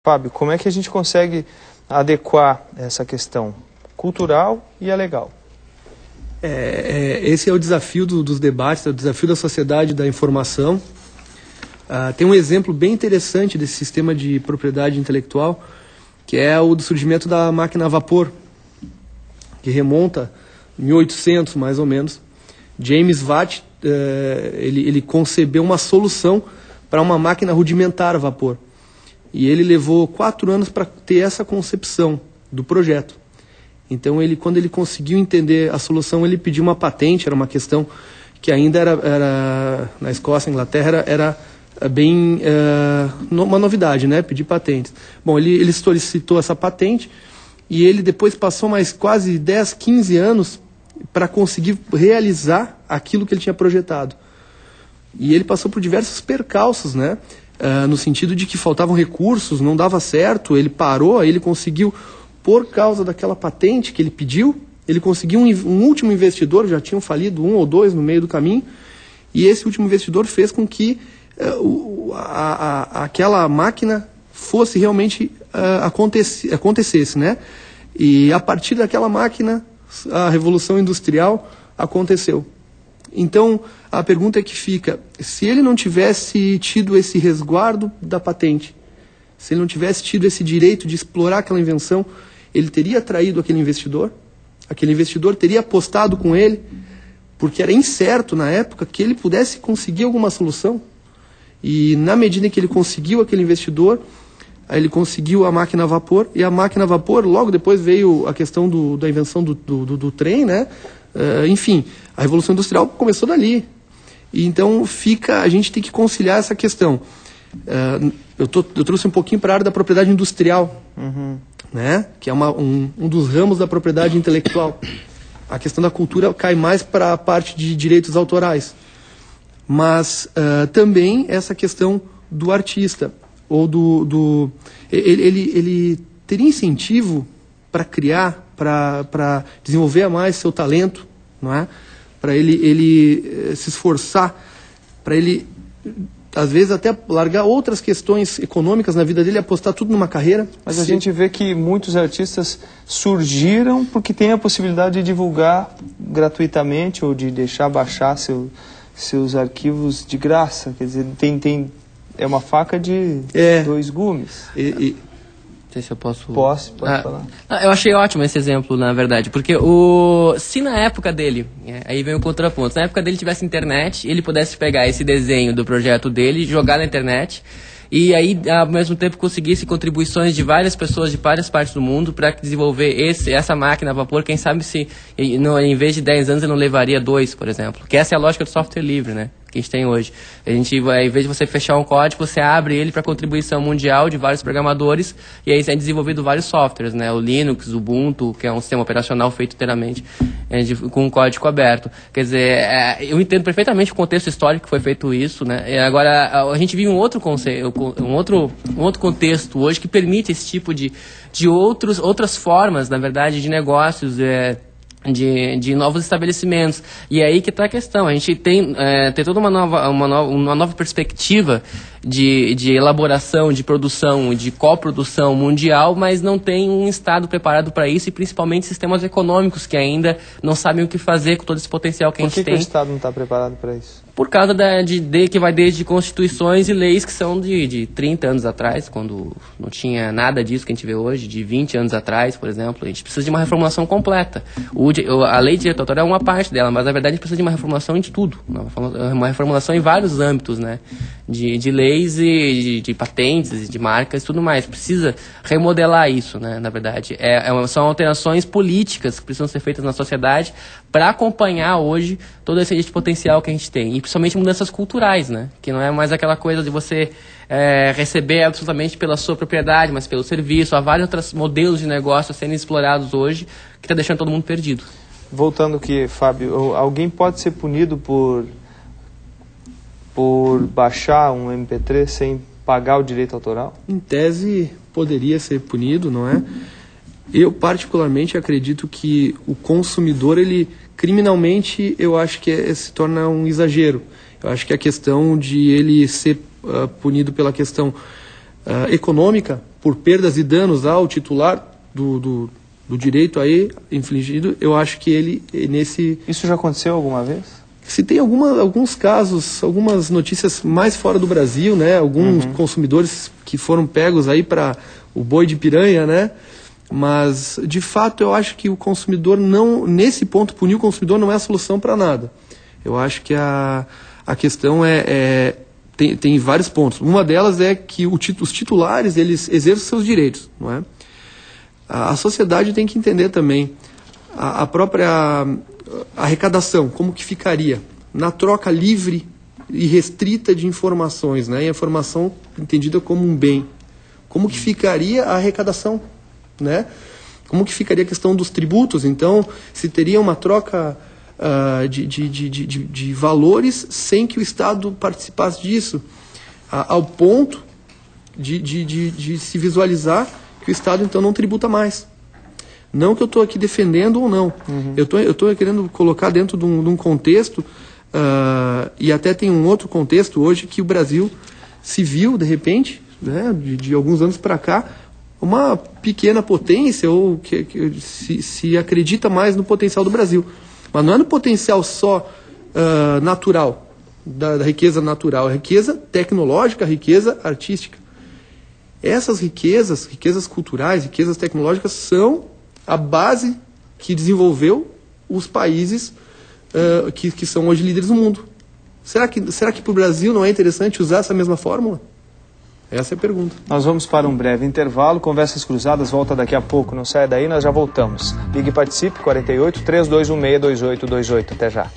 Fábio, como é que a gente consegue adequar essa questão cultural e a legal? Esse é o desafio dos debates, é o desafio da sociedade da informação. Tem um exemplo bem interessante desse sistema de propriedade intelectual, que é o do surgimento da máquina a vapor, que remonta em 1800, mais ou menos. James Watt ele concebeu uma solução para uma máquina rudimentar a vapor. E ele levou 4 anos para ter essa concepção do projeto. Então, quando ele conseguiu entender a solução, ele pediu uma patente. Era uma questão que ainda era na Escócia, Inglaterra, era bem uma novidade, né? Pedir patentes. Bom, ele solicitou essa patente e ele depois passou mais quase 10, 15 anos para conseguir realizar aquilo que ele tinha projetado. E ele passou por diversos percalços, né? No sentido de que faltavam recursos, não dava certo, ele parou, aí ele conseguiu, por causa daquela patente que ele pediu, ele conseguiu um último investidor, já tinham falido 1 ou 2 no meio do caminho, e esse último investidor fez com que aquela máquina fosse realmente acontecesse, né? E a partir daquela máquina, a Revolução Industrial aconteceu. Então, a pergunta é que fica, se ele não tivesse tido esse resguardo da patente, se ele não tivesse tido esse direito de explorar aquela invenção, ele teria atraído aquele investidor teria apostado com ele, porque era incerto na época que ele pudesse conseguir alguma solução. E na medida em que ele conseguiu aquele investidor, aí ele conseguiu a máquina a vapor, e a máquina a vapor, logo depois veio a questão da invenção do trem, né? Enfim, a Revolução Industrial começou dali. E então a gente tem que conciliar essa questão. Eu trouxe um pouquinho para a área da propriedade industrial, né? Que é um dos ramos da propriedade intelectual. A questão da cultura cai mais para a parte de direitos autorais. Mas também essa questão do artista, ou ele teria incentivo para criar, para desenvolver mais seu talento, não é? Para ele se esforçar, para ele, às vezes, até largar outras questões econômicas na vida dele e apostar tudo numa carreira. Mas a gente vê que muitos artistas surgiram porque tem a possibilidade de divulgar gratuitamente ou de deixar baixar seus arquivos de graça. Quer dizer, é uma faca de 2 gumes. Não sei se eu posso... Pode falar. Eu achei ótimo esse exemplo, na verdade, porque se na época dele, aí vem o contraponto, na época dele tivesse internet, ele pudesse pegar esse desenho do projeto dele, jogar na internet, e aí, ao mesmo tempo, conseguisse contribuições de várias pessoas de várias partes do mundo para desenvolver essa máquina a vapor. Quem sabe se, em vez de 10 anos, ele não levaria 2, por exemplo. Que essa é a lógica do software livre, né? Que a gente tem hoje. Em vez de você fechar um código, você abre ele para contribuição mundial de vários programadores, e aí é desenvolvido vários softwares, né? O Linux, o Ubuntu, que é um sistema operacional feito inteiramente com um código aberto. Quer dizer, eu entendo perfeitamente o contexto histórico que foi feito isso, né? E agora, a gente vive um outro contexto hoje que permite esse tipo de outras formas, na verdade, de negócios, de novos estabelecimentos. E é aí que está a questão. A gente tem toda uma nova perspectiva de elaboração, de produção, de coprodução mundial, mas não tem um Estado preparado para isso, e principalmente sistemas econômicos que ainda não sabem o que fazer com todo esse potencial que a gente tem. Por que o Estado não está preparado para isso? Por causa que vai desde constituições e leis que são de 30 anos atrás, quando não tinha nada disso que a gente vê hoje, de 20 anos atrás, por exemplo. A gente precisa de uma reformulação completa. A lei de direito autoral é uma parte dela, mas na verdade a gente precisa de uma reformulação de tudo. Uma reformulação em vários âmbitos, né? De leis e de patentes, de marcas e tudo mais. Precisa remodelar isso, né? Na verdade. São alterações políticas que precisam ser feitas na sociedade para acompanhar hoje todo esse potencial que a gente tem. E principalmente mudanças culturais, né? Que não é mais aquela coisa de você receber absolutamente pela sua propriedade, mas pelo serviço. Há vários outros modelos de negócio sendo explorados hoje que está deixando todo mundo perdido. Voltando aqui, Fábio, alguém pode ser punido por baixar um MP3 sem pagar o direito autoral? Em tese, poderia ser punido, não é? Eu, particularmente, acredito que o consumidor, criminalmente, eu acho que se torna um exagero. Eu acho que a questão de ele ser punido pela questão econômica, por perdas e danos ao titular do direito aí infligido, eu acho que ele nesse... Isso já aconteceu alguma vez? Se tem alguns casos, algumas notícias mais fora do Brasil, né? Alguns consumidores que foram pegos aí para o boi de piranha, né? Mas, de fato, eu acho que o consumidor não... Nesse ponto, punir o consumidor não é a solução para nada. Eu acho que a questão tem vários pontos. Uma delas é que os titulares, eles exercem seus direitos, não é? A sociedade tem que entender também a própria arrecadação, como que ficaria na troca livre e restrita de informações, né? E a informação entendida como um bem. Como que ficaria a arrecadação, né? Como que ficaria a questão dos tributos? Então, se teria uma troca de valores sem que o Estado participasse disso, ao ponto de se visualizar que o Estado, então, não tributa mais. Não que eu estou aqui defendendo ou não. Eu estou querendo colocar dentro de um contexto, e até tem um outro contexto hoje, que o Brasil se viu, de repente, né, de alguns anos para cá, uma pequena potência, ou que se acredita mais no potencial do Brasil. Mas não é no potencial só natural, da riqueza natural, é riqueza tecnológica, riqueza artística. Essas riquezas culturais, riquezas tecnológicas, são a base que desenvolveu os países que são hoje líderes no mundo. Será que para o Brasil não é interessante usar essa mesma fórmula? Essa é a pergunta. Nós vamos para um breve intervalo. Conversas Cruzadas volta daqui a pouco. Não saia daí, nós já voltamos. Ligue e participe, 48 3216 2828. Até já.